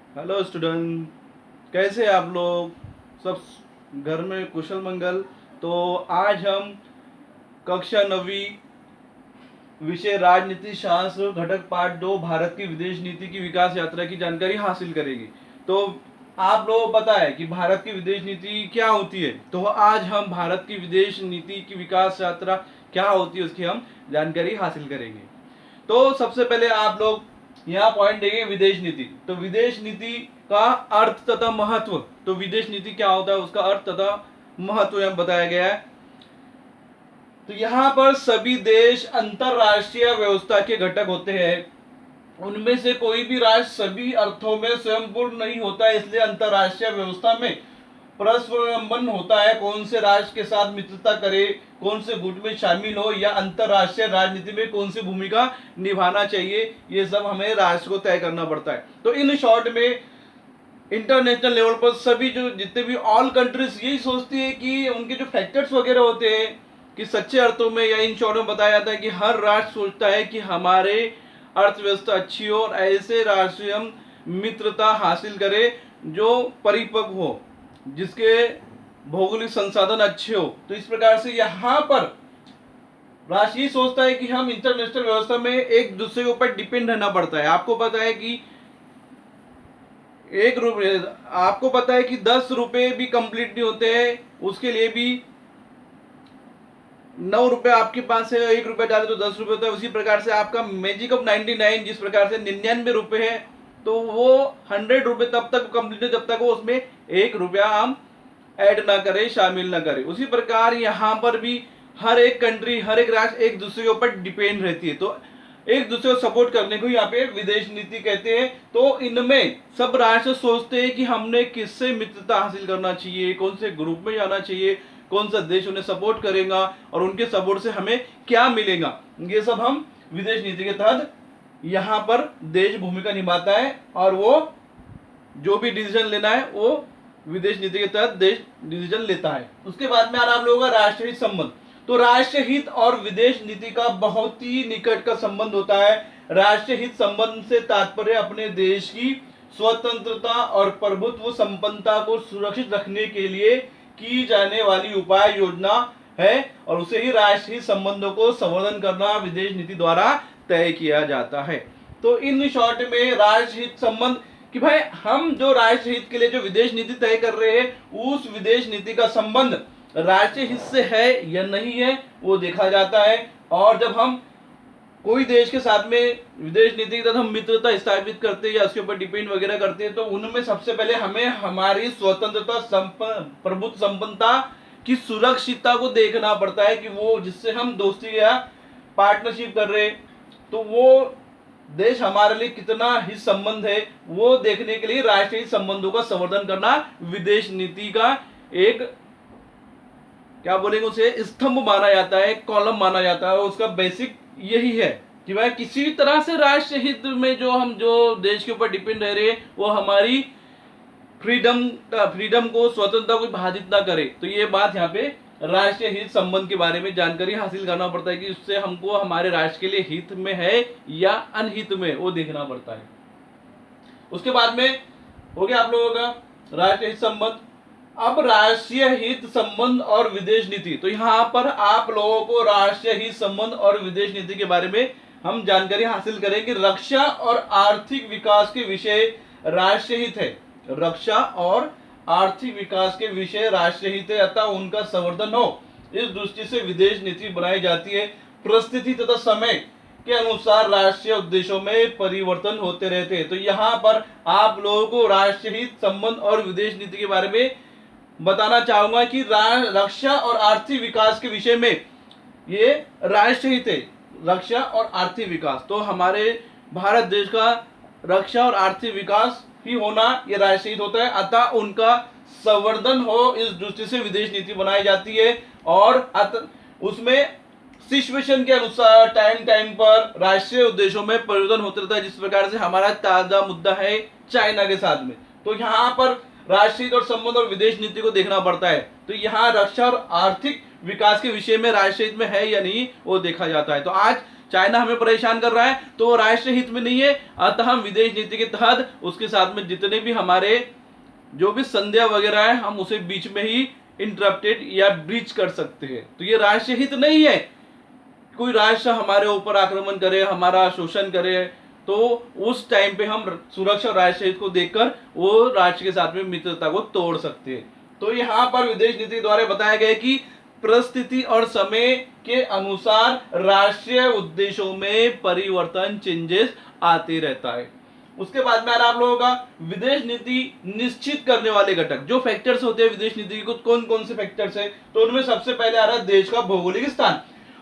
Hello student, कैसे हैं आप लोग? सब घर में कुशल मंगल? तो आज हम कक्षा 9वीं विषय राजनीति शास्त्र घटक पाठ 2 भारत की विदेश नीति की विकास यात्रा की जानकारी हासिल करेंगे। तो आप लोगों को पता है कि भारत की विदेश नीति क्या होती है, तो आज हम भारत की विदेश नीति की विकास यात्रा क्या होती है उसकी हम जानकारी हासिल करेंगे। तो सबसे पहले आप लोग यहाँ पॉइंट देंगे विदेश नीति। तो विदेश नीति का अर्थ तथा महत्व, तो विदेश नीति क्या होता है उसका अर्थ तथा महत्व यहाँ बताया गया है। तो यहाँ पर सभी देश अंतरराष्ट्रीय व्यवस्था के घटक होते हैं। उनमें से कोई भी राष्ट्र सभी अर्थों में स्वयंपूर्ण नहीं होता है, इसलिए अंतरराष्ट्रीय व्यवस्था में परस्परावलंबन होता है। कौन से राष्ट्र के साथ मित्रता करे, कौन से गुट में शामिल हो, या अंतरराष्ट्रीय राजनीति में कौन सी भूमिका निभाना चाहिए, ये सब हमें राष्ट्र को तय करना पड़ता है। तो इन शॉर्ट में इंटरनेशनल लेवल पर सभी जो जितने भी ऑल कंट्रीज यही सोचती है कि उनके जो फैक्टर्स वगैरह होते हैं कि सच्चे अर्थों में या इन शॉर्ट में बताया जाता है कि हर राष्ट्र सोचता है कि हमारे अर्थव्यवस्था अच्छी हो और ऐसे राष्ट्र से हम मित्रता हासिल करें जो परिपक्व हो, जिसके भौगोलिक संसाधन अच्छे हो। तो इस प्रकार से यहाँ पर राष्ट्र ये सोचता है कि हम इंटरनेशनल व्यवस्था में एक दूसरे के ऊपर डिपेंड रहना पड़ता है। आपको पता है कि 1 रुपये, आपको पता है कि 10 रुपये भी कंप्लीट नहीं होते हैं, उसके लिए भी 9 रुपए आपके पास है, 1 रुपया डाले तो 10 रुपये होता है। उसी प्रकार से आपका मैजिक ऑफ 99 जिस प्रकार से 99 रुपए है, तो वो 100 रुपये तब तक कंप्लीट है जब तक वो उसमें 1 रुपया हम ऐड ना करें, शामिल ना करें। उसी प्रकार यहाँ पर भी हर एक कंट्री, हर एक राष्ट्र एक दूसरे के ऊपर डिपेंड रहती है, तो एक दूसरे को सपोर्ट करने को यहाँ पे विदेश नीति कहते हैं। तो इनमें सब राष्ट्र सोचते हैं कि हमने किससे मित्रता हासिल करना चाहिए, कौन से ग्रुप में जाना चाहिए, कौन सा देश उन्हें सपोर्ट करेगा और उनके सपोर्ट से हमें क्या मिलेगा। ये सब हम विदेश नीति के तहत यहाँ पर देश भूमिका निभाता है, और वो जो भी डिसीजन लेना है वो विदेश नीति के तहत देश डिसीजन लेता है। उसके बाद में आ रहा आप लोगों का राष्ट्रहित संबंध। तो राष्ट्रहित और विदेश नीति का बहुत ही निकट का संबंध होता है। राष्ट्रहित संबंध से तात्पर्य अपने देश की स्वतंत्रता और प्रभुत्व संपन्नता को सुरक्षित रखने के लिए की जाने वाली उपाय योजना है, और उसे ही राष्ट्रहित संबंधों को संवर्धन करना विदेश नीति द्वारा तय किया जाता है। तो इन शॉर्ट में राष्ट्रहित संबंध कि भाई हम जो राष्ट्रहित के लिए जो विदेश नीति तय कर रहे हैं, उस विदेश नीति का संबंध राष्ट्रीय हित से है या नहीं है वो देखा जाता है। और जब हम कोई देश के साथ में विदेश नीति के तहत हम मित्रता स्थापित करते हैं या उसके ऊपर डिपेंड वगैरह करते हैं, तो उनमें सबसे पहले हमें हमारी स्वतंत्रता, प्रभुत्व, संपन्नता की सुरक्षितता को देखना पड़ता है कि वो जिससे हम दोस्ती या पार्टनरशिप कर रहे, तो वो देश हमारे लिए कितना हित संबंध है वो देखने के लिए राष्ट्रीय संबंधों का संवर्धन करना विदेश नीति का एक, क्या बोलेंगे उसे, स्तंभ माना जाता है, कॉलम माना जाता है। उसका बेसिक यही है कि भाई किसी भी तरह से राष्ट्र हित में जो हम जो देश के ऊपर डिपेंड रह रहे हैं वो हमारी फ्रीडम को, स्वतंत्रता को बाधित ना करे। तो ये बात यहाँ पे राष्ट्रीय हित संबंध के बारे में जानकारी हासिल करना पड़ता है कि उससे हमको हमारे राष्ट्र के लिए हित में है या अनहित में, वो देखना पड़ता है। उसके बाद में हो गया आप लोगों का राष्ट्रीय हित संबंध। अब राष्ट्रीय हित संबंध और विदेश नीति। तो यहाँ पर आप लोगों को राष्ट्रीय हित संबंध और विदेश नीति के बारे में हम जानकारी हासिल करेंगे। रक्षा और आर्थिक विकास के विषय राष्ट्रीय हित है, रक्षा और आर्थिक विकास के विषय राष्ट्रीय हित है, अतः उनका संवर्धन हो, इस दृष्टि से विदेश नीति बनाई जाती है। परिस्थिति तथा समय के अनुसार राष्ट्रीय उद्देश्यों में परिवर्तन होते रहते हैं। तो यहाँ पर आप लोगों को राष्ट्रीय हित संबंध और विदेश नीति के बारे में बताना चाहूंगा कि रक्षा और आर्थिक विकास के विषय में ये राष्ट्रीय हित है, रक्षा और आर्थिक विकास। तो हमारे भारत देश का रक्षा और आर्थिक विकास ही होना ये राष्ट्रीय हित होता है, अतः उनका संवर्धन हो, इस दृष्टि से विदेश नीति बनाई जाती है। और उसमें सिचुएशन के अनुसार टाइम टाइम पर राष्ट्रीय उद्देश्यों में परिवर्तन होते रहता है, जिस प्रकार से हमारा ताजा मुद्दा है चाइना के साथ में। तो यहाँ पर राष्ट्रीय और संबंध और विदेश नीति को देखना पड़ता है। तो यहाँ रक्षा और आर्थिक विकास के विषय में राष्ट्रीय हित में है या नहीं वो देखा जाता है। तो आज चाइना हमें परेशान कर रहा है तो वो राष्ट्रीय हित में नहीं है, अतः हम विदेश नीति के तहत उसके साथ में जितने भी हमारे जो भी संध्या वगैरह है हम उसे बीच में ही इंटरप्टेड या ब्रीच कर सकते हैं। तो ये राष्ट्रीय हित नहीं है, कोई राष्ट्र हमारे ऊपर आक्रमण करे, हमारा शोषण करे, तो उस टाइम पे हम सुरक्षा और राष्ट्रीय हित को देखकर वो राष्ट्र के साथ में मित्रता को तोड़ सकते हैं। तो यहाँ पर विदेश नीति द्वारा बताया गया कि परिस्थिति और समय के अनुसार राष्ट्रीय उद्देश्यों में परिवर्तन, चेंजेस आते रहता है। उसके बाद में आप लोगों का विदेश नीति निश्चित करने वाले घटक जो फैक्टर्स होते हैं विदेश नीति को, कौन कौन से फैक्टर्स है, तो उनमें सबसे पहले आ रहा है देश का भौगोलिक स्थान।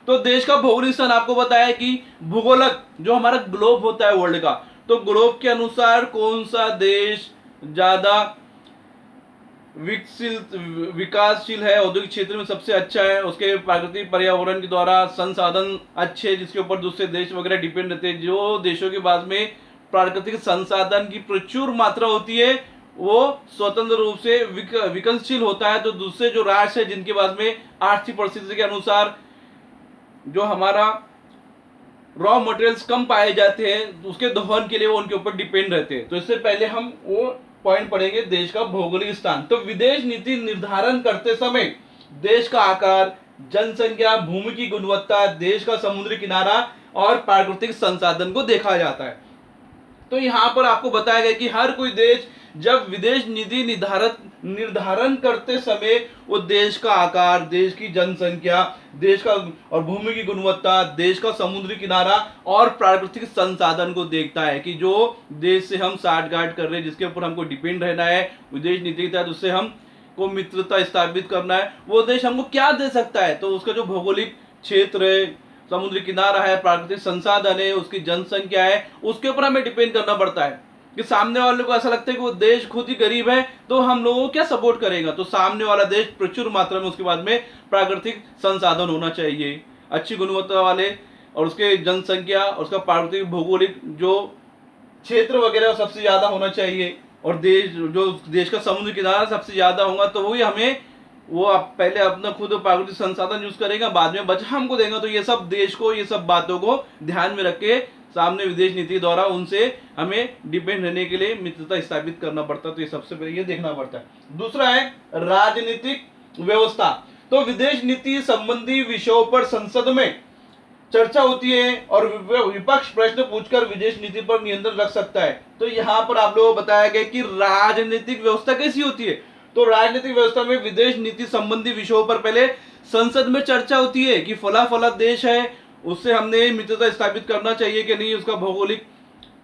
तो देश का भौगोलिक स्थान आपको बताया कि भूगोलक जो हमारा ग्लोब होता है वर्ल्ड का, तो ग्लोब के अनुसार कौन सा देश ज्यादा विकसित विकासशील है, औद्योगिक क्षेत्र में सबसे अच्छा है, उसके प्राकृतिक पर्यावरण के द्वारा संसाधन अच्छे जिसके ऊपर दूसरे देश वगैरह डिपेंड रहते हैं। जो देशों के पास में प्राकृतिक संसाधन की प्रचुर मात्रा होती है वो स्वतंत्र रूप से विकसनशील होता है। तो दूसरे जो राष्ट्र है जिनके पास में आर्थिक परिस्थिति के अनुसार जो हमारा रॉ मटेरियल्स कम पाए जाते हैं उसके दोहन के लिए वो उनके ऊपर डिपेंड रहते हैं। तो इससे पहले हम वो पॉइंट पढ़ेंगे देश का भौगोलिक स्थान। तो विदेश नीति निर्धारण करते समय देश का आकार, जनसंख्या, भूमि की गुणवत्ता, देश का समुद्री किनारा और प्राकृतिक संसाधन को देखा जाता है। तो यहां पर आपको बताया गया कि हर कोई देश जब विदेश नीति निर्धारण करते समय वो देश का आकार, देश की जनसंख्या, देश का और भूमि की गुणवत्ता, देश का समुद्री किनारा और प्राकृतिक संसाधन को देखता है कि जो देश से हम साठगांठ कर रहे हैं, जिसके ऊपर हमको डिपेंड रहना है विदेश नीति के तहत, उससे हम को मित्रता स्थापित करना है, वो देश हमको क्या दे सकता है। तो उसका जो भौगोलिक क्षेत्र है, समुद्री किनारा है, प्राकृतिक संसाधन है, उसकी जनसंख्या है, उसके ऊपर हमें डिपेंड करना पड़ता है। कि सामने वाले को ऐसा लगता है कि वो देश खुद ही गरीब है तो हम लोगों को क्या सपोर्ट करेगा, तो सामने वाला देश प्रचुर मात्रा में उसके बाद में प्राकृतिक संसाधन होना चाहिए, अच्छी गुणवत्ता वाले, और उसके जनसंख्या, उसका प्राकृतिक भौगोलिक जो क्षेत्र वगैरह सबसे ज्यादा होना चाहिए, और देश का समुद्र किनारा सबसे ज्यादा होगा तो वही हमें वो पहले अपना खुद प्राकृतिक संसाधन यूज करेगा, बाद में बचा हमको देगा। तो ये सब देश को ये सब बातों को ध्यान में रख के सामने विदेश नीति द्वारा उनसे हमें डिपेंड रहने के लिए मित्रता स्थापित करना पड़ता है। तो ये सबसे पहले ये देखना पड़ता है। दूसरा है राजनीतिक व्यवस्था। तो विदेश नीति संबंधी विषयों पर संसद में चर्चा होती है और विपक्ष प्रश्न पूछकर विदेश नीति पर नियंत्रण रख सकता है। तो यहाँ पर आप लोगों को बताया गया कि राजनीतिक व्यवस्था कैसी होती है। तो राजनीतिक व्यवस्था में विदेश नीति संबंधी विषयों पर पहले संसद में चर्चा होती है कि फला फला देश है, उससे हमने मित्रता स्थापित करना चाहिए कि नहीं, उसका भौगोलिक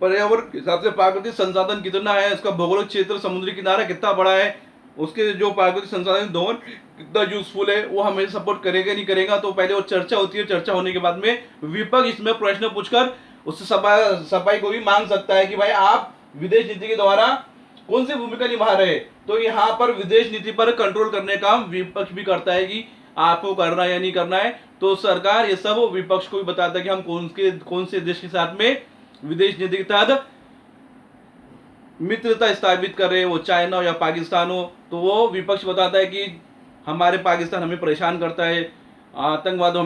पर्यावरण के हिसाब से प्राकृतिक संसाधन कितना है, उसका भौगोलिक क्षेत्र, समुद्री किनारा कितना बड़ा है, उसके जो प्राकृतिक संसाधन दोहन कितना यूजफुल है, वो हमें सपोर्ट करेगा नहीं करेगा। तो पहले वो चर्चा होती है, चर्चा होने के बाद में विपक्ष इसमें प्रश्न पूछकर उससे सफाई को भी मांग सकता है कि भाई आप विदेश नीति के द्वारा कौन सी भूमिका निभा रहे। तो यहाँ पर विदेश नीति पर कंट्रोल करने का विपक्ष भी करता है कि आपको करना है या नहीं करना है। तो सरकार ये सब विपक्ष को भी बताता है कि हम कौन से देश के साथ में विदेश नीति के तहत मित्रता स्थापित कर रहे हैं, वो चाइना हो या पाकिस्तान हो। तो वो विपक्ष बताता है कि हमारे पाकिस्तान हमें परेशान करता है, आतंकवादी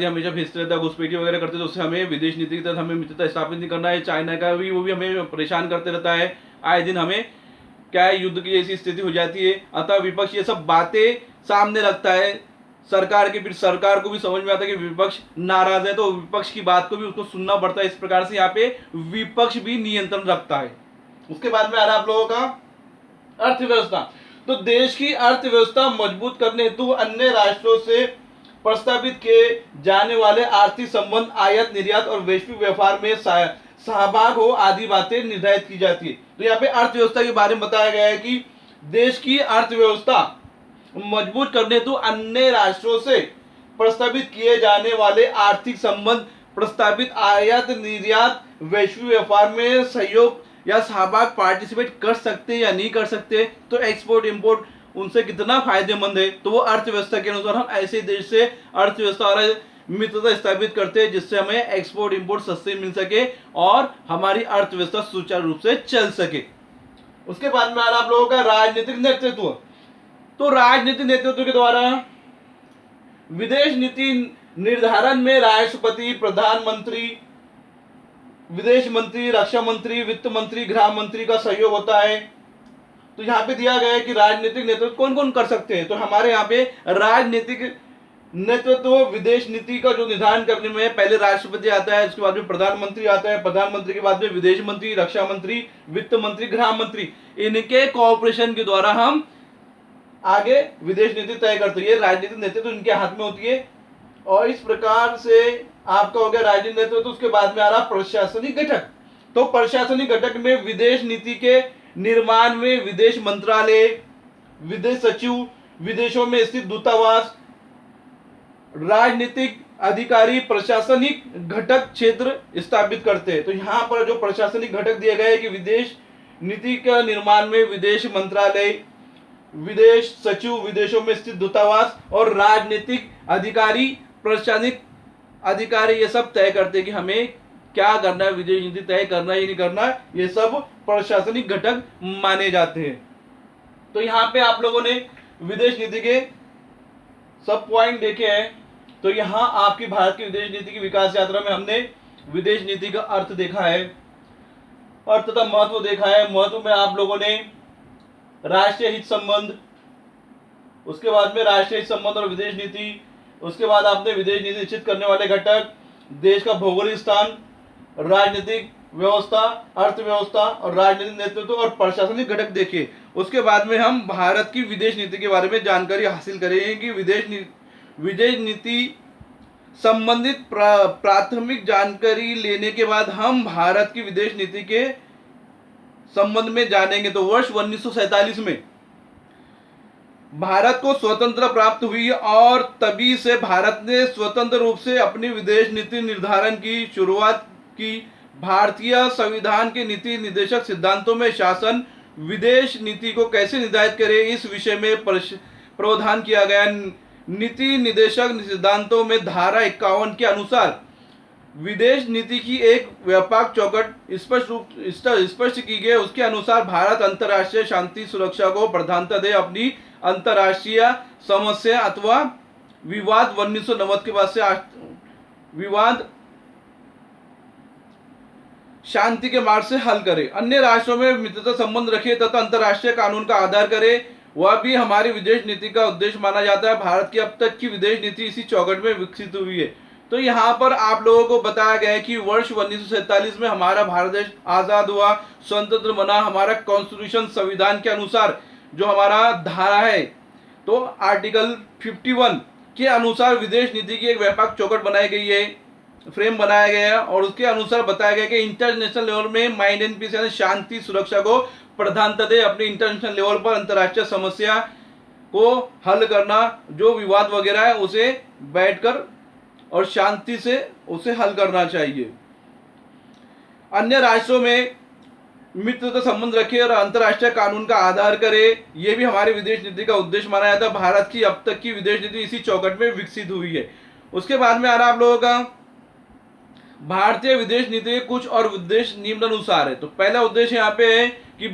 हमेशा भेजते रहता है, घुसपैठी वगैरह करते, तो उससे हमें विदेश नीति के तहत हमें मित्रता स्थापित नहीं करना है। चाइना का भी वो भी हमें परेशान करते रहता है, आए दिन हमें क्या है युद्ध की जैसी स्थिति हो जाती है। अतः विपक्ष ये सब बातें सामने रखता है सरकार के, फिर सरकार को भी समझ में आता है कि विपक्ष नाराज है तो विपक्ष की बात को भी उसको सुनना पड़ता है। इस प्रकार से यहाँ पे विपक्ष भी नियंत्रण रखता है। उसके बाद में आ रहा है आप लोगों का अर्थव्यवस्था। तो देश की अर्थव्यवस्था मजबूत करने हेतु अन्य राष्ट्रों से प्रस्तावित किए जाने वाले आर्थिक संबंध, आयात निर्यात और वैश्विक व्यापार में सहभाग हो आदि बातें निर्धारित की जाती है। तो यहाँ पे अर्थव्यवस्था के बारे में बताया गया है कि देश की अर्थव्यवस्था मजबूत करने हेतु अन्य राष्ट्रों से प्रस्तावित किए जाने वाले आर्थिक संबंध, प्रस्तावित आयात निर्यात, वैश्विक व्यापार में सहयोग या सहभाग पार्टिसिपेट कर सकते या नहीं कर सकते, तो एक्सपोर्ट इंपोर्ट उनसे कितना फायदेमंद है। तो वो अर्थव्यवस्था के अनुसार हम ऐसे देश से अर्थव्यवस्था और मित्रता स्थापित करते हैं जिससे हमें एक्सपोर्ट इंपोर्ट सस्ते मिल सके और हमारी अर्थव्यवस्था सुचारू रूप से चल सके। उसके बाद में आ रहा आप लोगों का राजनीतिक नेतृत्व। तो राजनीतिक नेतृत्व के द्वारा विदेश नीति निर्धारण में राष्ट्रपति, प्रधानमंत्री, विदेश मंत्री, रक्षा मंत्री, वित्त मंत्री, गृह मंत्री का सहयोग होता है। तो यहाँ पे दिया गया है कि राजनीतिक नेतृत्व कौन कौन कर सकते हैं। तो हमारे यहाँ पे राजनीतिक नेतृत्व विदेश नीति का जो निर्धारण करने में पहले राष्ट्रपति आता है, उसके बाद में प्रधानमंत्री आता है, प्रधानमंत्री के बाद में विदेश मंत्री, रक्षा मंत्री, वित्त मंत्री, गृह मंत्री, इनके कोऑपरेशन के द्वारा हम आगे विदेश नीति तय करते हैं। राजनीतिक नेतृत्व इनके हाथ में होती है। और इस प्रकार से आपका हो गया राजनीतिक नेतृत्व। तो उसके बाद में आ रहा प्रशासनिक घटक। तो प्रशासनिक घटक में विदेश नीति के निर्माण में विदेश मंत्रालय, विदेश सचिव, विदेशों में स्थित दूतावास, राजनीतिक अधिकारी, प्रशासनिक घटक क्षेत्र स्थापित करते हैं। तो यहाँ पर जो प्रशासनिक घटक दिए गए हैं कि विदेश नीति का निर्माण में विदेश मंत्रालय, विदेश सचिव, विदेशों में स्थित दूतावास और राजनीतिक अधिकारी, प्रशासनिक अधिकारी ये सब तय करते हैं कि हमें क्या करना है, विदेश नीति तय करना है या नहीं करना, ये सब प्रशासनिक घटक माने जाते हैं। तो यहाँ पे आप लोगों ने विदेश नीति के सब पॉइंट देखे हैं। तो यहाँ आपकी भारत की विदेश नीति की विकास यात्रा में हमने विदेश नीति का अर्थ देखा है, अर्थ तथा महत्व देखा है। महत्व में आप लोगों ने राष्ट्रीय हित संबंध, उसके बाद में राष्ट्रीय हित संबंध और विदेश नीति, उसके बाद आपने विदेश नीति निश्चित करने वाले घटक, देश का भौगोलिक स्थान, राजनीतिक व्यवस्था, अर्थव्यवस्था और राजनीतिक नेतृत्व और प्रशासनिक घटक देखे। उसके बाद में हम भारत की विदेश नीति के बारे में जानकारी हासिल करेंगे कि विदेश नीति संबंधित प्राथमिक जानकारी लेने के बाद हम भारत की विदेश नीति के संबंध में जानेंगे। तो वर्ष 1947 में भारत को स्वतंत्रता प्राप्त हुई और तभी से भारत ने स्वतंत्र रूप से अपनी विदेश नीति निर्धारण की शुरुआत की। भारतीय संविधान के नीति निर्देशक सिद्धांतों में शासन विदेश नीति को कैसे निर्धारित करे, इस विषय में प्रावधान किया गया। नीति निर्देशक सिद्धांतों में धारा 51 के अनुसार विदेश नीति की एक व्यापक चौकट स्पष्ट की गई। उसके अनुसार भारत अंतर्राष्ट्रीय शांति सुरक्षा को प्रधानता दे, अपनी अंतर्राष्ट्रीय समस्या अथवा विवाद 1990 के बाद से विवाद शांति के मार्ग से हल करे, अन्य राष्ट्रों में मित्रता संबंध रखे तथा अंतर्राष्ट्रीय कानून का आधार करे, वह भी हमारी विदेश नीति का उद्देश्य माना जाता है। भारत की अब तक की विदेश नीति इसी चौकट में विकसित हुई है। तो यहाँ पर आप लोगों को बताया गया है कि वर्ष 1947 में हमारा भारत देश आजाद हुआ, स्वतंत्र बना। हमारा कॉन्स्टिट्यूशन संविधान के अनुसार जो हमारा धारा है, तो आर्टिकल 51 के अनुसार विदेश नीति की एक व्यापक चौकट बनाई गई है, फ्रेम बनाया गया है। और उसके अनुसार बताया गया कि इंटरनेशनल लेवल में माइंड एंड पीस यानी शांति सुरक्षा को प्रधानता दे, अपनी इंटरनेशनल लेवल पर अंतर्राष्ट्रीय समस्या को हल करना, जो विवाद वगैरह है उसे बैठकर और शांति से उसे हल करना चाहिए। अन्य राष्ट्रों में मित्रता संबंध रखे और अंतर्राष्ट्रीय कानून का आधार करे, यह भी हमारी विदेश नीति का उद्देश्य माना जाता है। भारत की अब तक की विदेश नीति इसी चौकट में विकसित हुई है। उसके बाद में आ रहा आप लोगों का भारतीय विदेश नीति के कुछ और उद्देश्य निम्नानुसार है। तो पहला उद्देश्य यहाँ पे है कि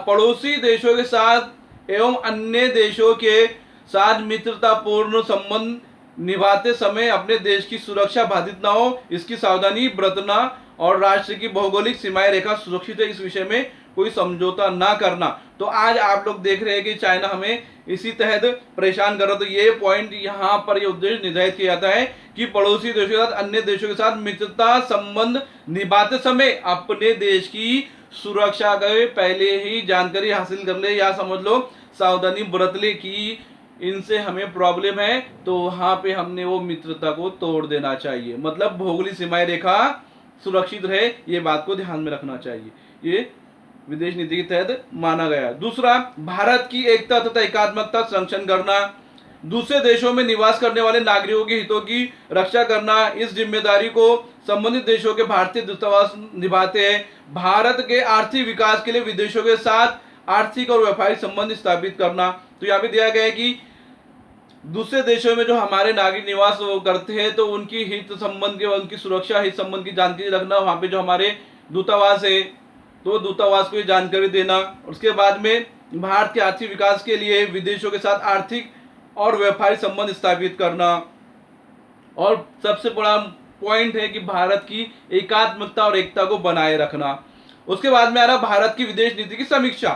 पड़ोसी देशों के साथ एवं अन्य देशों के साथ मित्रतापूर्ण संबंध निभाते समय अपने देश की सुरक्षा बाधित ना हो, इसकी सावधानी बरतना और राष्ट्र की भौगोलिक सीमाएं रेखा सुरक्षित है, इस विषय में कोई समझौता ना करना। तो आज आप लोग देख रहे हैं कि चाइना हमें इसी तहत परेशान कर रहा। तो ये पॉइंट यहाँ पर ये उद्देश्य निर्धारित किया जाता है कि पड़ोसी देशों के साथ अन्य देशों के साथ मित्रता संबंध निभाते समय अपने देश की सुरक्षा के पहले ही जानकारी हासिल कर ले, या समझ लो सावधानी बरत ले कि इनसे हमें प्रॉब्लम है, तो वहां पे हमने वो मित्रता को तोड़ देना चाहिए। मतलब भौगोलिक सीमाएं रेखा सुरक्षित रहे, ये बात को ध्यान में रखना चाहिए। ये विदेश नीति के तहत माना गया। दूसरा, भारत की एकता तथा एकात्मकता संरक्षण करना, दूसरे देशों में निवास करने वाले नागरिकों के हितों की रक्षा करना, इस जिम्मेदारी को संबंधित देशों के भारतीय दूतावास निभाते हैं। भारत के आर्थिक विकास के लिए विदेशों के साथ आर्थिक और व्यापारिक संबंध स्थापित करना। तो यहाँ पे दिया गया है कि दूसरे देशों में जो हमारे नागरिक निवास करते हैं, तो उनकी हित संबंध के, उनकी सुरक्षा हित संबंध की जानकारी रखना। वहाँ पे जो हमारे दूतावास है, तो दूतावास को जानकारी देना। उसके बाद में भारत के आर्थिक विकास के लिए विदेशों के साथ आर्थिक और व्यापारिक संबंध स्थापित करना। और सबसे बड़ा पॉइंट है कि भारत की एकात्मकता और एकता को बनाए रखना। उसके बाद में आ रहा भारत की विदेश नीति की समीक्षा।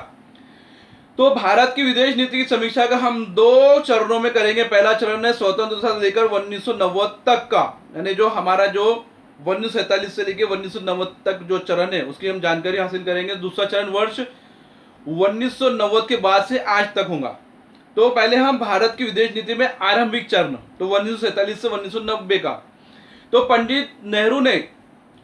तो भारत की विदेश नीति की समीक्षा का हम 2 चरणों में करेंगे। पहला चरण है स्वतंत्रता से लेकर 1990 तक का, यानी जो हमारा जो 1947 से लेकर 1990 तक जो चरण है उसकी हम जानकारी हासिल करेंगे। दूसरा चरण वर्ष 1990 के बाद से आज तक होगा। तो पहले हम भारत की विदेश नीति में आरंभिक चरण, तो 1947 से 1990 का। तो पंडित नेहरू ने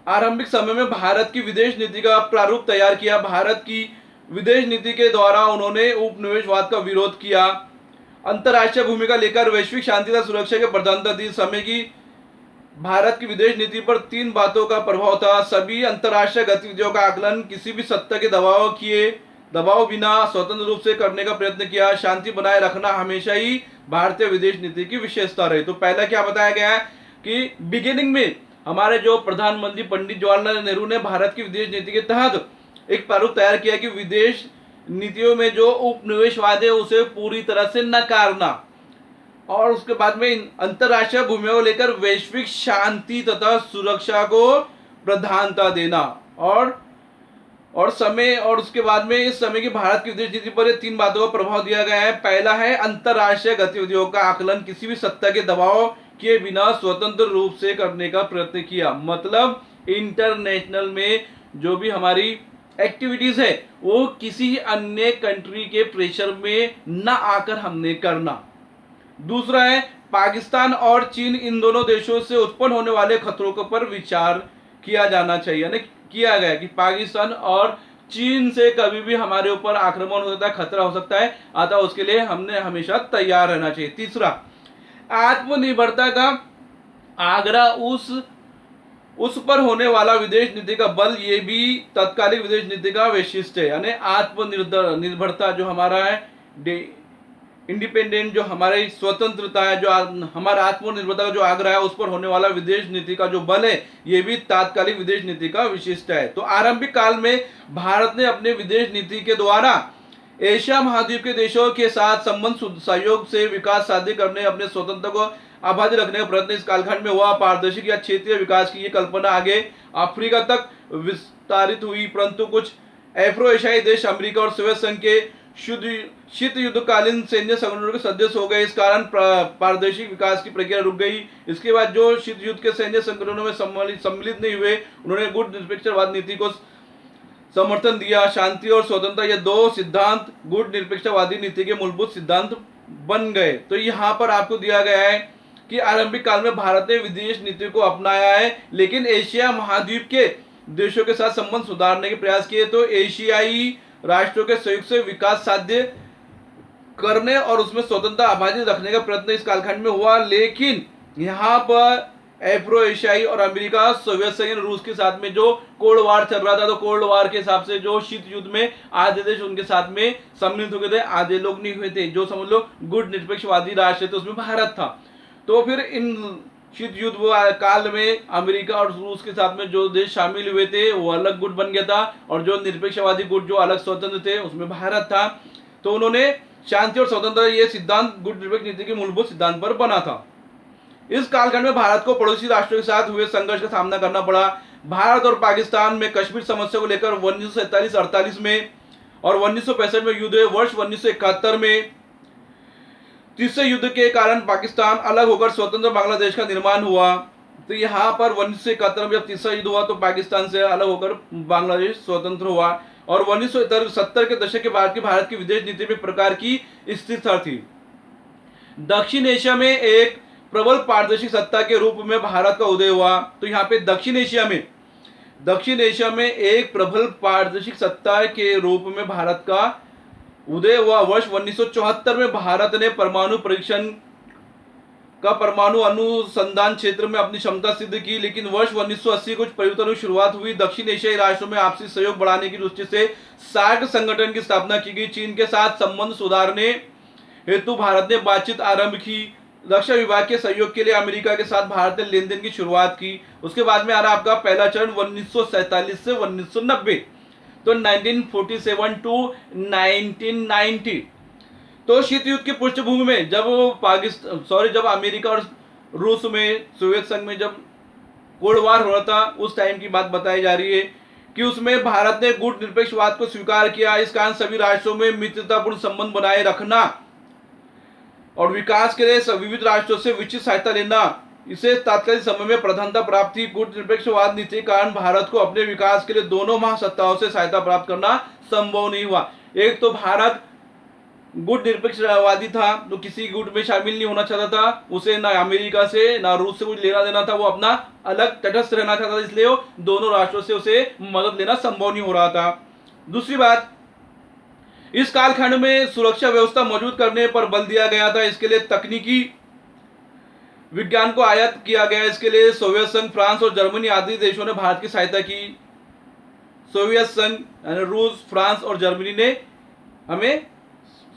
आरंभिक समय में भारत की विदेश नीति का प्रारूप तैयार किया। भारत की विदेश नीति के द्वारा उन्होंने उपनिवेशवाद का विरोध किया, अंतर्राष्ट्रीय भूमिका लेकर वैश्विक शांति तथा सुरक्षा के प्रधानता दी। समय की भारत की विदेश नीति पर 3 बातों का प्रभाव था। सभी अंतर्राष्ट्रीय गतिविधियों का आकलन किसी भी सत्ता के दबाव बिना स्वतंत्र रूप से करने का प्रयत्न किया। शांति बनाए रखना हमेशा ही भारतीय विदेश नीति की विशेषता रही। तो पहला क्या बताया गया है कि बिगिनिंग में हमारे जो प्रधानमंत्री पंडित जवाहरलाल नेहरू ने भारत की विदेश नीति के तहत एक प्रारूप तैयार किया कि विदेश नीतियों में जो उपनिवेशवाद है उसे पूरी तरह से नकारना, और उसके बाद में अंतर्राष्ट्रीय भूमिका को लेकर वैश्विक शांति तथा सुरक्षा को प्रधानता देना, और उसके बाद में इस समय की भारत की विदेश नीति पर ये 3 बातों का प्रभाव दिया गया है। पहला है अंतर्राष्ट्रीय गतिविधियों का आकलन किसी भी सत्ता के दबाव के बिना स्वतंत्र रूप से करने का प्रयत्न किया। मतलब इंटरनेशनल में जो भी हमारी एक्टिविटीज है वो किसी अन्य कंट्री के प्रेशर में न आकर हमने करना। दूसरा है पाकिस्तान और चीन, इन दोनों देशों से उत्पन्न होने वाले खतरों के पर विचार किया जाना चाहिए। यानी किया गया कि पाकिस्तान और चीन से कभी भी हमारे ऊपर आक्रमण हो सकता है, खतरा हो सकता है, अतः उसके लिए हमने हमेशा तैयार रहना चाहिए। तीसरा, आत्मनिर्भरता का आग्रह, उस पर होने वाला विदेश नीति का बल, ये भी तत्कालिक विदेश नीति का वैशिष्ट है। यानी आत्मनिर्भरता जो हमारा है, इंडिपेंडेंट जो हमारी स्वतंत्रता है, जो हमारा आत्मनिर्भरता का जो आग्रह है, उस पर होने वाला विदेश नीति का जो बल है, ये भी तात्कालिक विदेश नीति का विशिष्ट है। तो आरंभिक काल में भारत ने अपने विदेश नीति के द्वारा एशिया महाद्वीप के देशों के साथ संबंध सहयोग से विकास साध्य करने, अपने स्वतंत्रता को आबादी रखने का प्रयत्न इस कालखंड में हुआ। पारदर्शी या क्षेत्रीय विकास की ये कल्पना आगे अफ्रीका तक विस्तारित हुई, परंतु कुछ एफ्रो एशियाई देश अमेरिका और सोवियत संघ के शीत युद्धकालीन सैन्य संगठनों के सदस्य हो गए। इस कारण पारदर्शी विकास की प्रक्रिया रुक गई। इसके बाद जो शीत युद्ध के सैन्य संगठनों में सम्मिलित नहीं हुए, उन्होंने गुट निरपेक्षवाद नीति को समर्थन दिया। शांति और स्वतंत्रता, ये 2 सिद्धांत गुट निरपेक्षवादी नीति के मूलभूत सिद्धांत बन गए। तो यहाँ पर आपको दिया गया है कि आरंभिक काल में भारत ने विदेश नीति को अपनाया है, लेकिन एशिया महाद्वीप के देशों के साथ संबंध सुधारने के प्रयास किए। तो एशियाई राष्ट्रों के सहयोग से विकास साध्य करने और उसमें स्वतंत्रता आबादी रखने का प्रयत्न इस कालखंड में हुआ। लेकिन यहाँ पर एफ्रो एशियाई और अमेरिका, सोवियत संघ, रूस के साथ में जो कोल्ड वार चल रहा था, तो कोल्ड वार के हिसाब से जो शीत युद्ध में आधे देश उनके साथ में सम्मिलित हो गए थे, आधे लोग नहीं हुए थे। जो समझ लो गुट निरपेक्षवादी राष्ट्र थे, उसमें भारत था। तो फिर इन शीत युद्ध काल में अमेरिका और रूस के साथ में जो देश शामिल हुए थे वो अलग गुट बन गया था, और जो निरपेक्षवादी गुट जो अलग स्वतंत्र थे उसमें भारत था। तो उन्होंने शांति और स्वतंत्रता, ये सिद्धांत गुट निरपेक्ष नीति के मूलभूत सिद्धांत पर बना था। इस कालखंड में भारत को पड़ोसी राष्ट्रों के साथ हुए संघर्ष का सामना करना पड़ा। भारत और पाकिस्तान में कश्मीर समस्या को लेकर 1947-48 में और 1965 में युद्ध हुए। वर्ष 1971 में तीसरे युद्ध के कारण पाकिस्तान अलग होकर स्वतंत्र बांग्लादेश का निर्माण हुआ। तो यहाँ पर 1971 में जब तीसरा युद्ध हुआ तो पाकिस्तान से अलग होकर बांग्लादेश स्वतंत्र हुआ। और 1970 के दशक के बाद की भारत की विदेश नीति में प्रकार की स्थिरता थी। दक्षिण एशिया में एक प्रबल पारदर्शी सत्ता के रूप में भारत का उदय हुआ। तो यहाँ पे दक्षिण एशिया में एक प्रबल पारदर्शी सत्ता के रूप में भारत का उदय हुआ। वर्ष 1974 में भारत ने परमाणु परीक्षण का परमाणु अनुसंधान क्षेत्र में अपनी क्षमता सिद्ध की। लेकिन वर्ष 1980 कुछ परिवर्तनों की शुरुआत हुई। दक्षिण एशियाई राष्ट्रों में आपसी सहयोग बढ़ाने की दृष्टि से सार्क संगठन की स्थापना की गई। चीन के साथ संबंध सुधारने हेतु भारत ने बातचीत आरंभ की। रक्षा विभाग के सहयोग के लिए अमेरिका के साथ भारत ने लेन देन की शुरुआत की। उसके बाद में आ रहा आपका पहला चरण 1947 से 1990, तो 1947 टू 1990। तो शीत युद्ध की पृष्ठभूमि में जब अमेरिका और रूस में, सोवियत संघ में जब कोल्ड वार हो रहा था, उस टाइम की बात बताई जा रही है कि उसमें भारत ने गुट निरपेक्षवाद को स्वीकार किया। इस कारण सभी राष्ट्रों में मित्रतापूर्ण संबंध बनाए रखना और विकास के लिए विविध राष्ट्रों से विचित्र सहायता लेना, इसे तात्कालिक समय में प्रधानता प्राप्त थी। गुट निरपेक्षवाद नीति के कारण भारत को अपने विकास के लिए दोनों महासत्ताओं से सहायता प्राप्त करना संभव नहीं हुआ। एक तो भारत गुट निरपेक्षवादी था, तो किसी गुट में शामिल नहीं होना चाहता था, उसे ना अमेरिका से ना रूस से कुछ लेना देना था, वो अपना अलग तटस्थ रहना चाहता था, इसलिए वो दोनों राष्ट्रों से उसे मदद लेना संभव नहीं हो रहा था। दूसरी बात, इस कालखंड में सुरक्षा व्यवस्था मजबूत करने पर बल दिया गया था। इसके लिए तकनीकी विज्ञान को आयात किया गया। इसके लिए सोवियत संघ, फ्रांस और जर्मनी आदि देशों ने भारत की सहायता की। सोवियत संघ यानी रूस, फ्रांस और जर्मनी ने हमें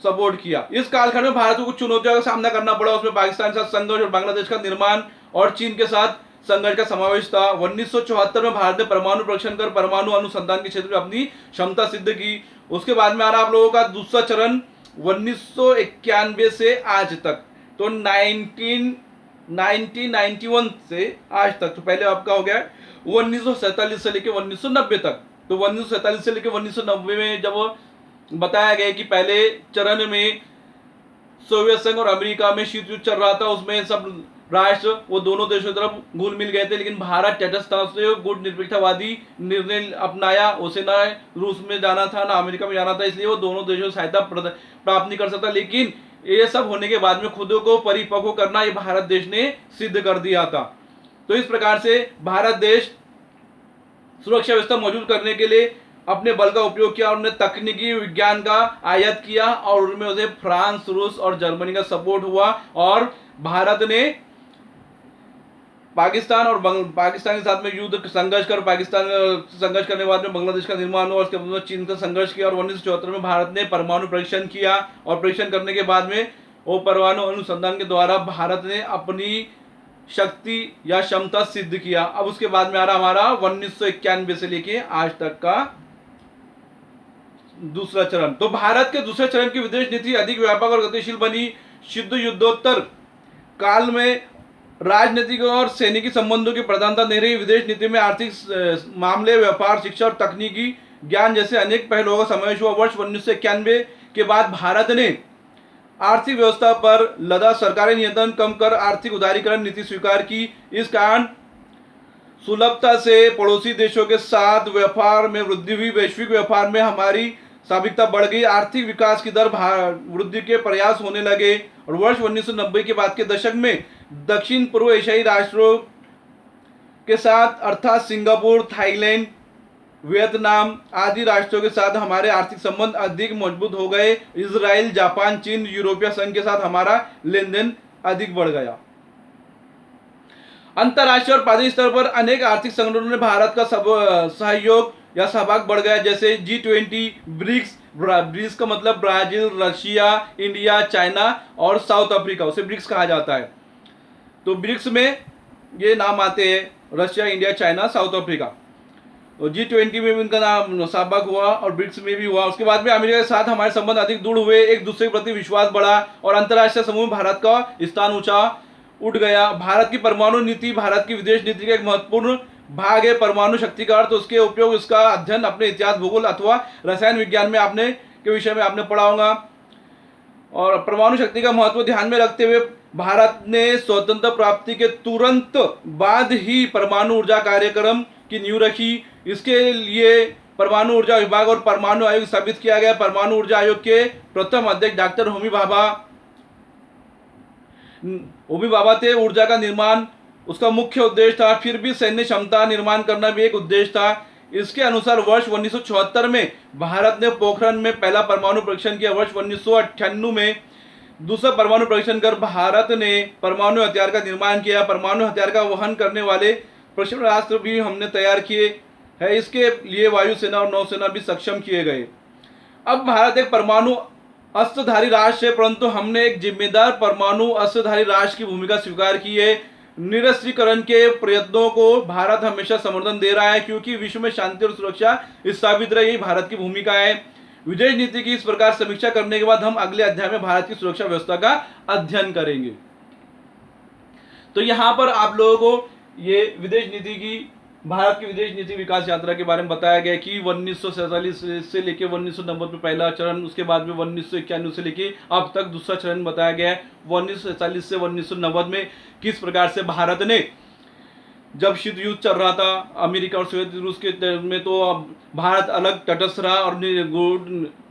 सपोर्ट किया। इस कालखंड में भारत को कुछ चुनौतियों का सामना करना पड़ा। उसमें पाकिस्तान के साथ संघर्ष और बांग्लादेश का निर्माण और चीन के साथ संघर्ष का समावेश था। 1974 में भारत ने परमाणु परीक्षण कर परमाणु अनुसंधान के क्षेत्र में अपनी क्षमता सिद्ध की। उसके बाद में आ रहा आप लोगों का दूसरा चरण 1991 से आज तक, तो 1991 से आज तक, तो पहले आपका हो गया 1947 से लेकर 1990 तक। तो 1947 से लेकर 1990 में जब बताया गया कि पहले चरण में सोवियत संघ और अमेरिका में शीत युद्ध चल रहा था, उसमें सब राष्ट्र वो दोनों देशों की तरफ घुल मिल गए थे, लेकिन भारत तटस्थ था, उसने गुट निरपेक्षवादी निर्णय अपनाया। उसे ना रूस में जाना था ना अमेरिका में जाना था, इसलिए वो दोनों देशों से सहायता प्राप्त नहीं कर सकता। लेकिन ये सब होने के बाद में खुद को परिपक्व करना ये भारत देश ने सिद्ध कर दिया था। तो इस प्रकार से भारत देश सुरक्षा व्यवस्था मौजूद करने के लिए अपने बल का उपयोग किया और उन्हें तकनीकी विज्ञान का आयात किया और उनमें उसे फ्रांस, रूस और जर्मनी का सपोर्ट हुआ और भारत ने पाकिस्तान के साथ में युद्ध संघर्ष कर पाकिस्तान संघर्ष करने के बाद में बांग्लादेश का निर्माण हुआ। उसके बाद चीन का संघर्ष किया और 1974 में भारत ने परमाणु परीक्षण किया और परीक्षण करने के बाद में वो परमाणु अनुसंधान के द्वारा भारत ने अपनी शक्ति या क्षमता सिद्ध किया। अब उसके बाद में आ रहा हमारा 1991 से लेके आज तक का दूसरा चरण। तो भारत के दूसरे चरण की विदेश नीति अधिक व्यापक और गतिशील बनी। शीत युद्धोत्तर काल में राजनीतिक और सैनिकी संबंधों की प्रधानता दे रही विदेश नीति में आर्थिक मामले, व्यापार, शिक्षा और तकनीकी ज्ञान जैसे अनेक पहलुओं का समावेश हुआ। वर्ष 1991 के बाद भारत ने आर्थिक व्यवस्था पर लदा सरकारी नियंत्रण कम कर आर्थिक उदारीकरण नीति स्वीकार की। इस कारण सुलभता से पड़ोसी देशों के साथ व्यापार में वृद्धि हुई। वैश्विक व्यापार में हमारी साबिकता बढ़ गई। आर्थिक विकास की दर वृद्धि के प्रयास होने लगे और वर्ष 1990 के बाद के दशक में दक्षिण पूर्व एशियाई राष्ट्रों के साथ अर्थात सिंगापुर, थाईलैंड, वियतनाम आदि राष्ट्रों के साथ हमारे आर्थिक संबंध अधिक मजबूत हो गए। इजराइल, जापान, चीन, यूरोपीय संघ के साथ हमारा लेन देन अधिक बढ़ गया। अंतर्राष्ट्रीय और प्रादेशिक स्तर पर अनेक आर्थिक संगठनों ने भारत का सहयोग या सहभाग बढ़ गया, जैसे G20, ब्रिक्स का मतलब ब्राजील, रशिया, इंडिया, चाइना और साउथ अफ्रीका, उसे ब्रिक्स कहा जाता है। तो ब्रिक्स में ये नाम आते हैं Russia, India, China, south Africa. तो G20 में भी उनका नाम सहभाग हुआ और ब्रिक्स में भी हुआ। उसके बाद में अमेरिका के साथ हमारे संबंध अधिक दृढ़ हुए, एक दूसरे के प्रति विश्वास बढ़ा और अंतर्राष्ट्रीय समूह में भारत का स्थान ऊंचा उठ गया। भारत की परमाणु नीति भारत की विदेश नीति का एक महत्वपूर्ण भाग है। परमाणु शक्ति का अर्थ उसके उपयोग, इसका अध्ययन अपने इतिहास, भूगोल अथवा रसायन विज्ञान में आपने के विषय में आपने पढ़ा होगा। और परमाणु शक्ति का महत्व ध्यान में रखते हुए भारत ने स्वतंत्र प्राप्ति के तुरंत बाद ही परमाणु ऊर्जा कार्यक्रम की नींव रखी। इसके लिए परमाणु ऊर्जा विभाग और परमाणु आयोग स्थापित किया गया। परमाणु ऊर्जा आयोग के प्रथम अध्यक्ष डॉक्टर होमी भाभा थे। ऊर्जा का निर्माण उसका मुख्य उद्देश्य था, फिर भी सैन्य क्षमता निर्माण करना भी एक उद्देश्य था। इसके अनुसार वर्ष 1974 में भारत ने पोखरण में पहला परमाणु परीक्षण किया। वर्ष 1998 में दूसरा परमाणु परीक्षण कर भारत ने परमाणु हथियार का निर्माण किया। परमाणु हथियार का वहन करने वाले क्षेपणास्त्र भी हमने तैयार किए हैं। इसके लिए वायुसेना और नौसेना भी सक्षम किए गए। अब भारत एक परमाणु अस्त्रधारी राष्ट्र है, परंतु हमने एक जिम्मेदार परमाणु अस्त्रधारी राष्ट्र की भूमिका स्वीकार की है। निरस्त्रीकरण के प्रयत्नों को भारत हमेशा समर्थन दे रहा है, क्योंकि विश्व में शांति और सुरक्षा स्थापित रहे, यही भारत की भूमिका है। विदेश नीति की इस प्रकार समीक्षा करने के बाद हम अगले अध्याय में भारत की सुरक्षा व्यवस्था का अध्ययन करेंगे। तो यहाँ पर आप लोगों को ये विदेश नीति की, भारत की विदेश नीति विकास यात्रा के बारे में बताया गया कि 1947 से लेकर 1990 में पहला चरण, उसके बाद में 1991 से लेकर अब तक दूसरा चरण बताया गया है। 1947 से 1990 में किस प्रकार से भारत ने, जब शीत युद्ध चल रहा था अमेरिका और सोवियत रूस के में, तो अब भारत अलग तटस्थ रहा और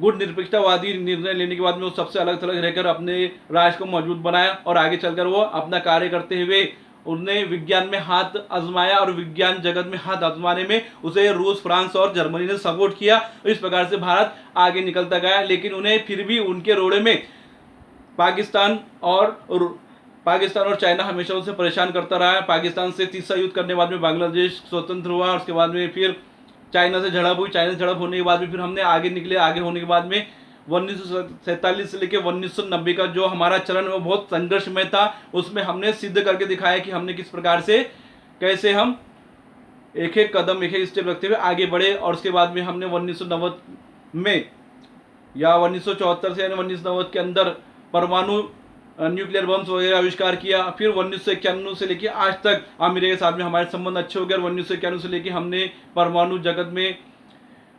गुट निरपेक्षतावादी निर्णय लेने के बाद में वो सबसे अलग थलग रहकर अपने राष्ट्र को मजबूत बनाया और आगे चलकर वो अपना कार्य करते हुए उन्हें विज्ञान में हाथ आजमाया और विज्ञान जगत में हाथ आजमाने में उसे रूस, फ्रांस और जर्मनी ने सपोर्ट किया। इस प्रकार से भारत आगे निकलता गया, लेकिन उन्हें फिर भी उनके रोड़े में पाकिस्तान और चाइना हमेशा उसे परेशान करता रहा है। पाकिस्तान से तीसरा युद्ध करने के बाद में बांग्लादेश स्वतंत्र हुआ, उसके बाद में फिर चाइना से झड़प हुई। चाइना से झड़प होने के बाद में फिर हमने आगे निकले। आगे होने के बाद में 1947 से लेकर 1990 का जो हमारा चरण वो बहुत संघर्षमय था। उसमें हमने सिद्ध करके दिखाया कि हमने किस प्रकार से, कैसे हम एक एक कदम, एक एक स्टेप रखते हुए आगे बढ़े। और उसके बाद में हमने 1990 में या 1974 से यानी 1990 के अंदर परमाणु न्यूक्लियर बम्स वगैरह आविष्कार किया। फिर 1991 से लेकर आज तक अमेरिका के साथ में हमारे संबंध अच्छे हो गए। 1991 से लेकर हमने परमाणु जगत में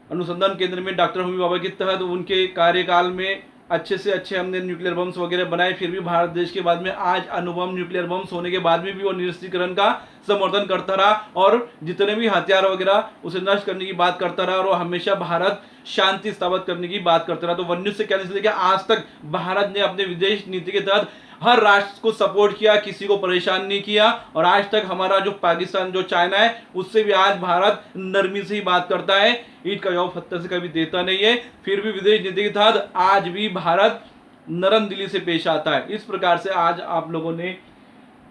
अनुसंधान केंद्र में डॉक्टर होमी भाभा के तहत उनके कार्यकाल में अच्छे से अच्छे हमने न्यूक्लियर बम्स वगैरह बनाए। फिर भी भारत देश के बाद में आज अणुबम न्यूक्लियर बम्स होने के बाद में भी वो निरस्त्रीकरण का समर्थन करता रहा और जितने भी हथियार वगैरह उसे नष्ट करने की बात करता रहा और वो हमेशा भारत शांति स्थापित करने की बात करता रहा। तो 1991 से लेकर आज तक भारत ने अपने विदेश नीति के तहत हर राष्ट्र को सपोर्ट किया, किसी को परेशान नहीं किया। और आज तक हमारा जो पाकिस्तान, जो चाइना है, उससे भी आज भारत नरमी से ही बात करता है, ईंट का जवाब पत्थर से कभी देता नहीं है। फिर भी विदेश नीति के तहत आज भी भारत नरम दिली से पेश आता है। इस प्रकार से आज आप लोगों ने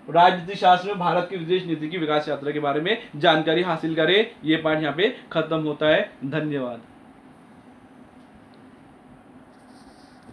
राजनीति शास्त्र में भारत की विदेश नीति की विकास यात्रा के बारे में जानकारी हासिल करें। ये पाठ यहाँ पे खत्म होता है। धन्यवाद।